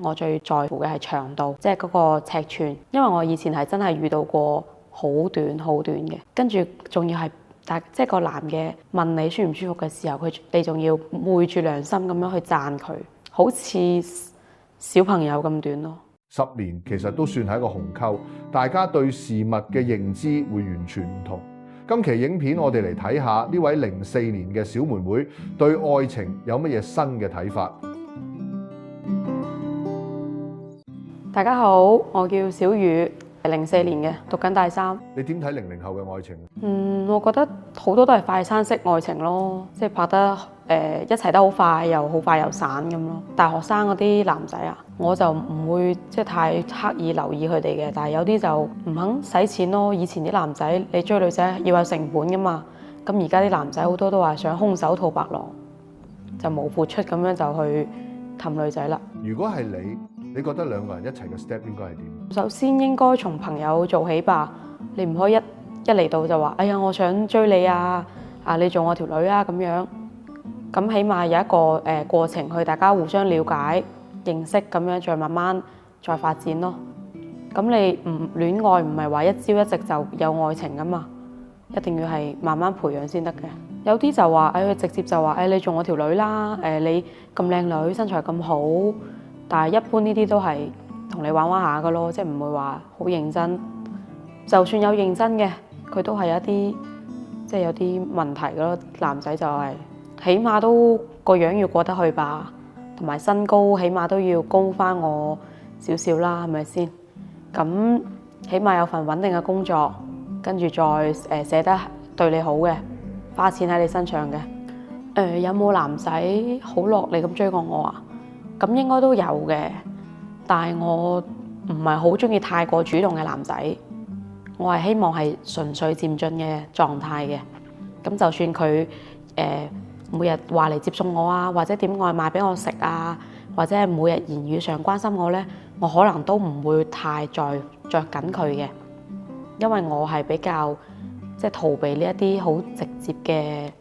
我最在乎嘅係長度，即係嗰個尺寸，因為我以前係真係遇到過好短好短嘅，跟住仲要係即係個男嘅問你舒唔舒服嘅時候，你仲要昧住良心咁樣去讚佢，好似小朋友咁短咯。10年其實都算係一個鴻溝，大家對事物嘅認知會完全唔同。今期影片我哋嚟睇下呢位04年嘅小妹妹對愛情有乜嘢新嘅睇法。大家好，我叫小雨，04年嘅，讀緊大3。你點睇00後嘅愛情？我覺得好多都係快餐式愛情咯，即係拍得一齊得好快，又好快又散咁咯。大學生嗰啲男仔啊，我就唔會即係太刻意留意佢哋嘅，但係有啲就唔肯使錢咯。以前啲男仔你追女仔要有成本噶嘛，咁而家啲男仔好多都話想空手套白狼，就冇付出咁樣就去氹女仔啦。如果係你覺得兩個人一齊嘅 step 應該係點？首先應該從朋友做起吧，你唔可以一嚟到就話，哎呀，我想追你啊，你做我條女啊咁樣。咁起碼有一個過程去大家互相了解、認識咁樣，再慢慢再發展咯。咁你唔戀愛唔係話一朝一夕就有愛情噶嘛，一定要係慢慢培養先得嘅。有啲就話，佢直接就話，你做我條女啦，你咁靚女，身材咁好。但係一般呢啲都係同你玩玩下噶咯，即係唔會話好認真。就算有認真嘅，佢都係有啲即係有啲問題噶咯。男仔就係起碼都個樣要過得去吧，同埋身高起碼都要高翻我少少啦，係咪先？咁起碼有份穩定嘅工作，跟住再捨得對你好嘅，花錢喺你身上嘅。有冇男仔好落力咁追過我啊？咁應該都有嘅，但係我唔係好中意太過主動嘅男仔，我係希望係純粹漸進嘅狀態嘅。咁就算佢每日話嚟接送我啊，或者點外賣俾我食啊，或者係每日言語上關心我呢，我可能都唔會太着緊佢嘅，因為我係比較即係逃避呢一啲好直接嘅，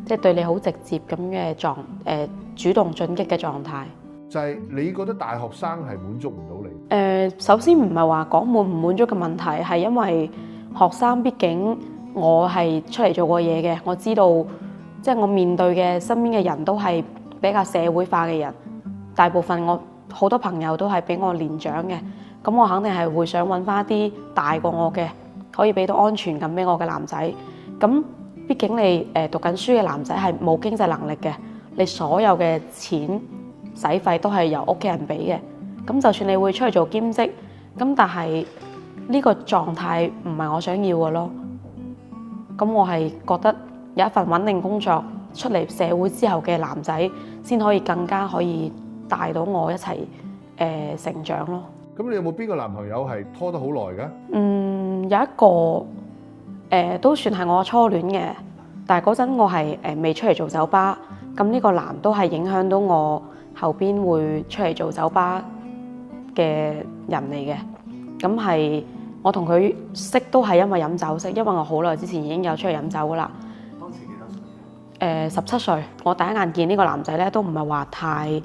即係對你好直接咁嘅主動進擊嘅狀態。就係你覺得大學生係滿足唔到你？首先唔係話講滿唔滿足嘅問題，係因為學生畢竟我係出嚟做過嘢嘅，我知道即係我面對嘅身邊嘅人都係比較社會化嘅人，大部分我好多朋友都係比我年長嘅，咁我肯定係會想揾翻一啲大過我嘅，可以俾到安全感俾我嘅男仔。咁畢竟你讀緊書嘅男仔係冇經濟能力嘅，你所有嘅錢使費都係由屋企人俾嘅。咁就算你會出去做兼職，咁但係呢個狀態唔係我想要嘅咯。咁我係覺得有一份穩定工作，出嚟社會之後嘅男仔先可以更加可以帶到我一齊成長咯。咁你有冇邊個男朋友係拖得好耐嘅？有一個都算係我初戀嘅，但係嗰陣我係未出嚟做酒吧，咁呢個男都係影響到我後邊會出嚟做酒吧嘅人嚟嘅。咁係我同佢識都係因為飲酒識，因為我好耐之前已經有出去飲酒噶啦。當時幾多歲？17歲。我第一眼見呢個男仔咧，都唔係話太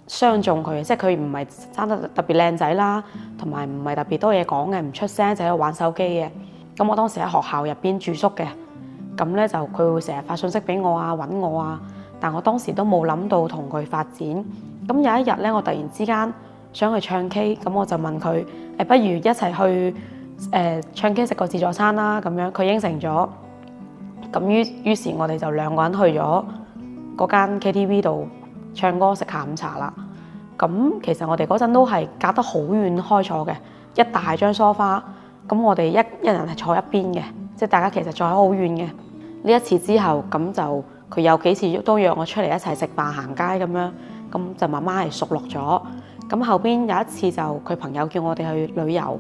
相中佢，即係佢唔係生得特別靚仔啦，同埋唔係特別多嘢講嘅，唔出聲，就喺度玩手機嘅。咁我當時喺學校入邊住宿嘅，咁咧就佢會成日發信息俾我啊，揾我啊，但我當時都冇諗到同佢發展。咁有一日咧，我突然之間想去唱 K，咁我就問佢不如一齊去唱 K 食個自助餐啦，咁樣佢應承咗。咁於是我哋就兩個人去咗嗰間 KTV 度唱歌食下午茶啦。咁其實我哋嗰陣都係隔得好遠開坐嘅，一大張梳化，咁我哋一人係坐一邊嘅，即係大家其實坐喺好遠嘅。呢一次之後，咁就佢有幾次都約我出嚟一齊食飯行街咁樣，咁就慢慢係熟絡咗。咁後邊有一次就佢朋友叫我哋去旅遊，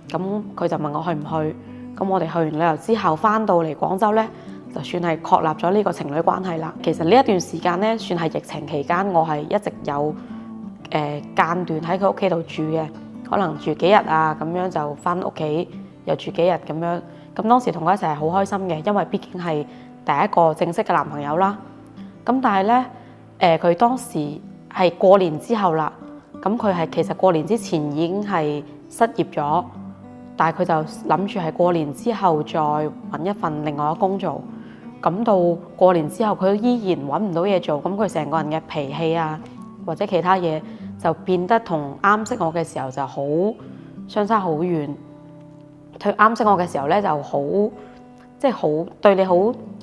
咁佢就問我去唔去。咁我哋去完旅遊之後翻到嚟廣州呢，就算係確立咗呢個情侶關係啦。其實呢一段時間呢，算係疫情期間，我係一直有間斷喺佢屋企度住嘅，可能住幾日啊，咁樣就翻屋企又住幾日咁樣。咁當時同佢一齊係好開心嘅，因為畢竟係第一個正式嘅男朋友啦。咁但係呢，佢當時係過年之後啦。咁佢係其實過年之前已經係失業咗，但係佢就諗住係過年之後再揾一份另外一工做。咁到過年之後，佢依然揾唔到嘢做，咁佢成個人嘅脾氣啊，或者其他嘢就變得同啱識我嘅時候就好相差好遠。佢啱識我嘅時候咧就好，即係好對你好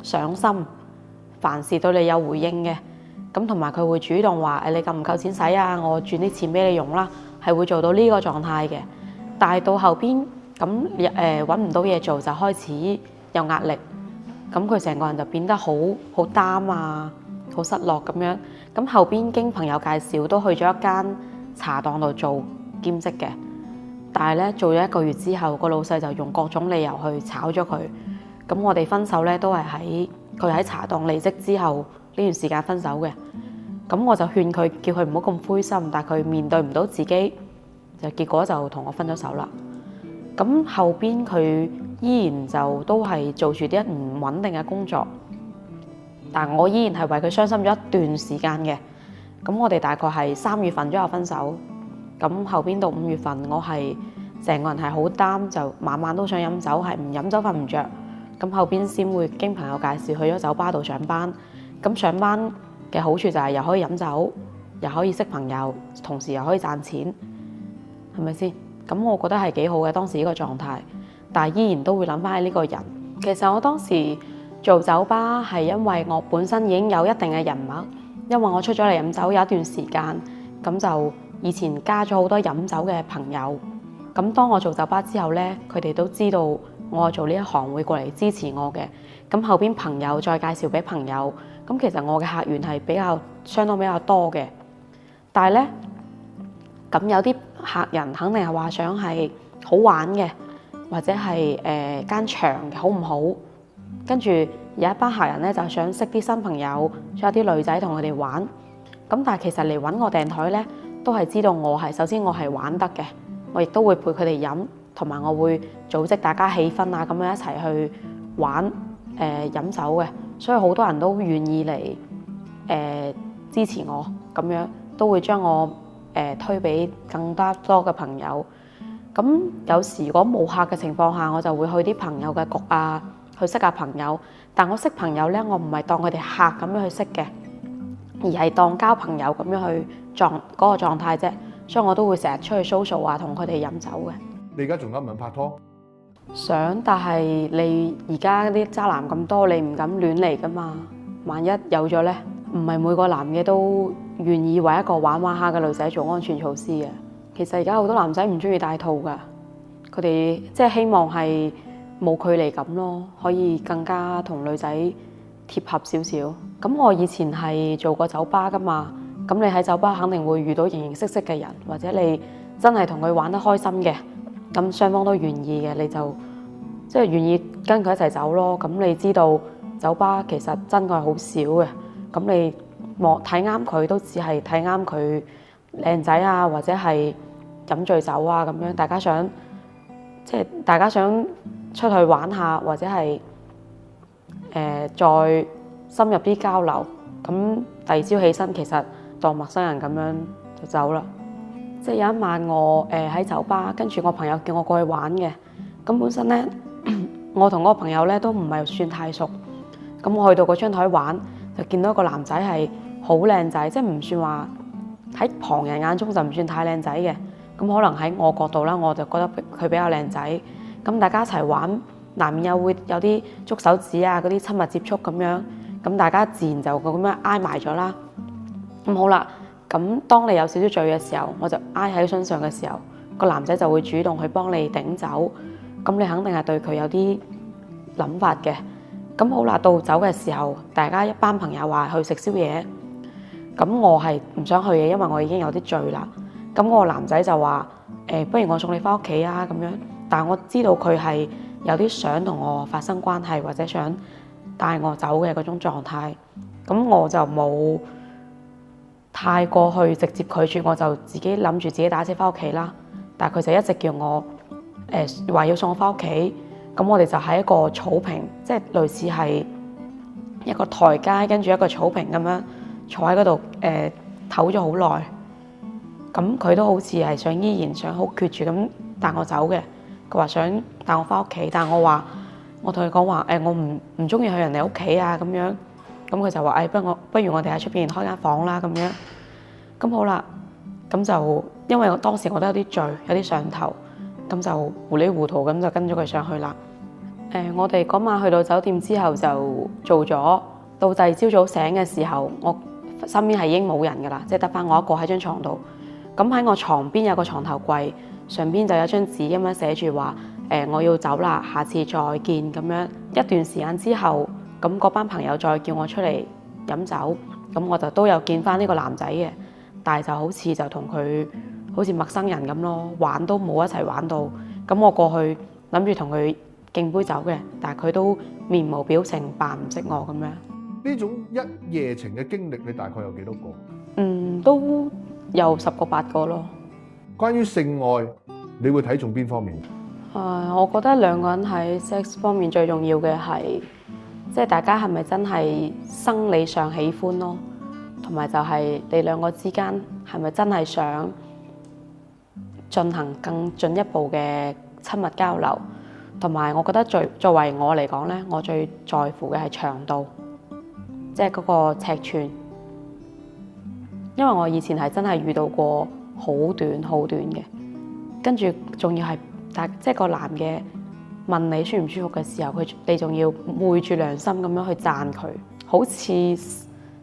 上心，凡事對你有回應嘅。咁同埋佢會主動話你夠唔夠錢使啊？我轉啲錢俾你用啦，係會做到呢個狀態嘅。但係到後邊咁揾唔到嘢做，就開始有壓力。咁佢成個人就變得好 down 啊，好失落咁樣。咁後邊經朋友介紹都去咗一間茶檔度做兼職嘅，但係咧做咗1個月之後，個老細就用各種理由去炒咗佢。咁我哋分手咧都係喺佢喺茶檔離職之後呢段時間分手嘅。咁我就勸佢叫佢唔好咁灰心，但係佢面對唔到自己，就結果就同我分咗手啦。咁後邊佢依然就都係做住啲唔穩定嘅工作，但我依然係為佢傷心咗一段時間嘅。咁我哋大概係3月份左右分手，咁後邊到5月份，我係成個人係好擔，就晚晚都想飲酒，係唔飲酒瞓唔着。咁後邊先會經朋友介紹去咗酒吧度上班。咁上班嘅好處就係又可以飲酒，又可以識朋友，同時又可以賺錢，係咪先？咁我覺得係幾好嘅當時呢個狀態，但係依然都會諗翻起呢個人。其實我當時做酒吧係因為我本身已經有一定嘅人脈，因為我出咗嚟飲酒有一段時間，咁就以前加咗好多飲酒嘅朋友。咁當我做酒吧之後呢，佢哋都知道我做呢一行會過嚟支持我嘅。咁後邊朋友再介紹俾朋友，咁其實我嘅客源係相當比較多嘅。但係呢，咁有啲客人肯定係話想係好玩嘅，或者係間場嘅好唔好？跟住有一班客人咧就想識啲新朋友，想有啲女仔同佢哋玩。咁但係其實嚟揾我訂台咧，都係知道我係玩得嘅，我亦都會陪佢哋飲，同埋我會組織大家氣氛啊，咁樣一齊去玩飲酒嘅。所以好多人都願意嚟支持我，咁樣都會將我推俾更加多嘅朋友。咁有時如果冇客嘅情況下，我就會去啲朋友嘅局啊，去識下朋友。但我識朋友咧，我唔係當佢哋客咁樣去識嘅，而係當交朋友咁樣去嗰個狀態啫。所以我都會成日出去 social 啊，同佢哋飲酒嘅。你而家仲敢唔敢拍拖？想，但係你而家啲渣男咁多，你唔敢亂嚟噶嘛？萬一有咗呢，唔係每個男嘅都願意為一個玩玩下嘅女仔做安全措施嘅。其實而家好多男仔唔中意戴套噶，佢哋即係希望係冇距離感咯，可以更加同女仔貼合少少。咁我以前係做過酒吧噶嘛，咁你喺酒吧肯定會遇到形形色色嘅人，或者你真係同佢玩得開心嘅，咁雙方都願意嘅，你就即係願意跟佢一齊走咯。咁你知道酒吧其實真愛好少嘅，咁你睇啱佢都只係睇啱佢靚仔啊，或者係飲醉酒啊咁樣。大家想出去玩下，或者係再深入啲交流，咁第二朝起身其實當陌生人咁樣就走啦。即係有一晚我喺酒吧，跟住我朋友叫我過去玩嘅。咁本身呢，我同嗰個朋友呢都唔係算太熟。咁我去到嗰張台玩，就見到一個男仔係好靚仔，即係唔算話喺旁人眼中就唔算太靚仔嘅。咁可能喺我角度啦，我就覺得佢比較靚仔。咁大家一齊玩，難免會有啲捉手指啊，嗰啲親密接觸咁樣。咁大家自然就咁樣挨埋咗啦。咁好啦。咁當你有少少醉嘅時候，我就挨喺身上嘅時候，個男仔就會主動去幫你頂酒，咁你肯定係對佢有啲諗法嘅。咁好啦，到走嘅時候，大家一班朋友話去食宵夜，咁我係唔想去嘅，因為我已經有啲醉啦。咁個男仔就話不如我送你翻屋企啊咁樣。但係我知道佢係有啲想同我發生關係，或者想帶我走嘅嗰種狀態，咁我就冇太過去直接拒絕，我就自己諗住自己打車翻屋企啦。但係佢就一直叫我話要送我翻屋企。咁我哋就喺一個草坪，即係類似係一個台階，跟住一個草坪咁樣坐喺嗰度唞咗好耐，咁佢都好似係想依然想好決絕咁帶我走嘅。佢話想帶我翻屋企，但係我同佢講話我唔中意去人哋屋企啊咁樣。咁佢就話不如我哋喺出邊開間房啦咁樣。咁好啦，咁就因為當時我都有啲醉，有啲上頭，咁就糊里糊塗咁就跟咗佢上去啦。我哋嗰晚去到酒店之後就做咗，到第二朝早醒嘅時候，我身邊係已經冇人㗎啦，即係得返我一個喺張床度。咁喺我床邊有個床頭櫃，上邊就有張紙咁樣寫住話我要走啦，下次再見咁樣。一段時間之後，咁嗰班朋友再叫我出嚟飲酒，咁我就都有見返呢個男仔嘅，但係就好似就同佢好似陌生人咁咯，玩都冇一齊玩到。咁我過去諗住同佢敬杯酒嘅，但係佢都面無表情，扮唔識我咁樣。呢種一夜情嘅經歷，你大概有幾多個？都有10個8個咯。關於性愛，你會睇重邊方面？我覺得兩個人喺 sex 方面最重要嘅係，即係大家係咪真係生理上喜歡咯，同埋就係你兩個之間係咪真係想進行更進一步嘅親密交流，同埋我覺得作為我嚟講呢，我最在乎嘅係長度，即係嗰個尺寸，因為我以前係真係遇到過好短嘅，跟住仲要係即係個男嘅問你舒唔舒服嘅時候，你仲要昧住良心咁樣去讚佢，好似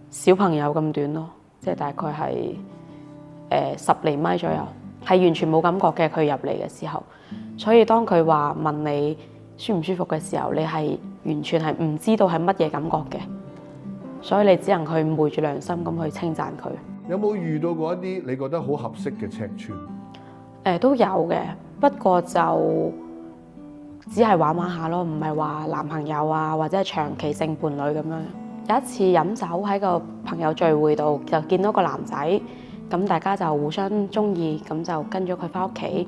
小朋友咁短咯，即係大概係10厘米左右，係完全冇感覺嘅。佢入嚟嘅時候，所以當佢話問你舒唔舒服嘅時候，你係完全係唔知道係乜嘢感覺嘅，所以你只能去昧住良心咁去稱讚佢。有冇遇到過一啲你覺得好合適嘅尺寸？都有嘅，不過就只係玩玩下咯，唔係話男朋友啊，或者係長期性伴侶咁樣。有一次飲酒喺個朋友聚會度，就見到個男仔，咁大家就互相中意，咁就跟咗佢翻屋企。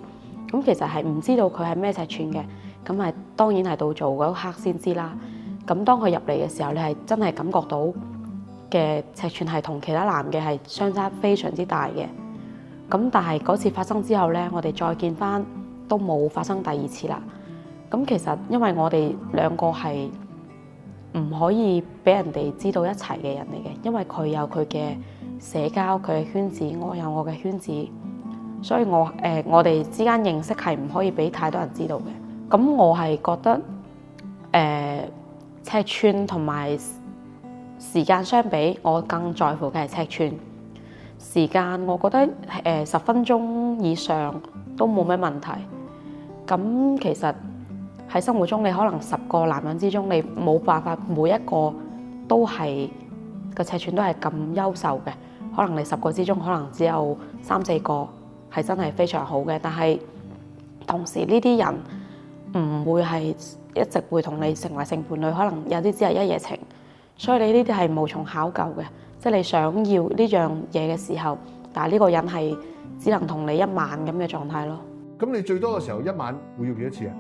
咁其實係唔知道佢係咩尺寸嘅，咁係當然係到做嗰一刻先知啦。咁當佢入嚟嘅時候，你係真係感覺到嘅尺寸係同其他男嘅係相差非常之大嘅。咁但係嗰次發生之後呢，我哋再見翻都冇發生第二次啦。咁其實因為我哋兩個係唔可以俾人哋知道一齊嘅人嚟嘅，因為佢有佢嘅社交，佢嘅圈子，我有我嘅圈子，所以我哋之間認識係唔可以俾太多人知道嘅。咁我係覺得尺寸同埋時間相比，我更在乎嘅係尺寸。時間我覺得10分鐘以上都冇咩問題。咁其實喺生活中，你可能10個男人之中，你冇辦法每一個都係個尺寸都係咁優秀嘅。可能你10個之中，可能只有3、4個係真係非常好嘅。但係同時呢啲人唔會係一直會同你成為性伴侶，可能有啲只係一夜情。所以你呢啲係無從考究嘅。即係你想要呢樣嘢嘅時候，但係呢個人係只能同你一晚咁嘅狀態咯。咁你最多嘅時候一晚會要幾多次啊？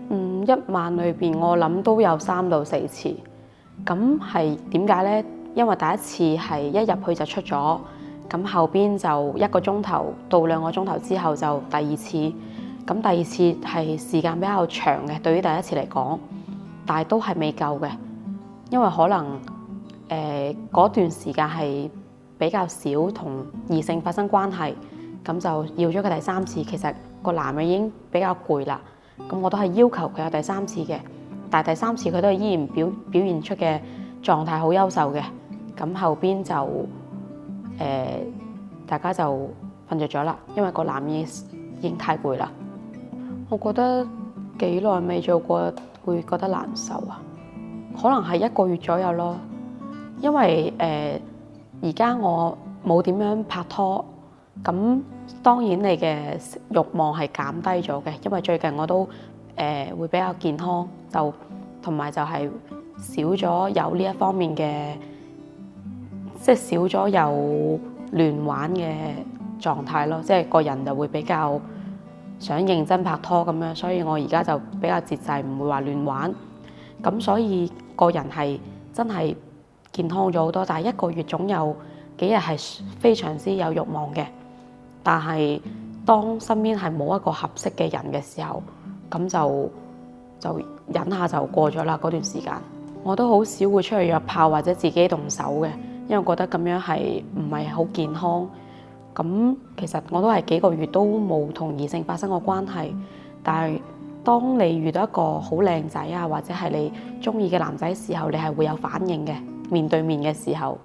一晚裏邊我諗都有3到4次。咁係點解呢？因為第一次係一入去就出咗，咁後邊就1個鐘頭到2個鐘頭之後就第二次。咁第二次係時間比較長嘅，對於第一次嚟講，但係都係未夠嘅，因為可能嗰段時間係比較少同異性發生關係，咁就要咗佢第3次。其實個男人已經比較攰啦，咁我都係要求佢有第3次嘅，但係第3次佢都係依然表現出嘅狀態好優秀嘅。咁後邊就大家就瞓着咗啦，因為個男人已經太攰啦。我覺得幾耐未做過會覺得難受啊？可能係1個月左右咯。因為而家我冇點樣拍拖，咁當然你嘅慾望係減低咗嘅，因為最近我都會比較健康，就同埋就係少咗有呢一方面嘅，即係少咗有亂玩嘅狀態咯，即係個人就會比較想認真拍拖咁樣，所以我而家就比較節制，唔會話亂玩，咁所以個人係真係健康咗好多。但係1個月總有幾日係非常之有慾望嘅，但係當身邊係冇一個合適嘅人嘅時候，咁就忍下就過咗啦嗰段時間。我都好少會出去約炮或者自己動手嘅，因為我覺得咁樣係唔係好健康。咁其實我都係幾個月都冇同異性發生過關係，但係當你遇到一個好靚仔啊，或者係你中意嘅男仔時候，你係會有反應嘅，面對面嘅時候。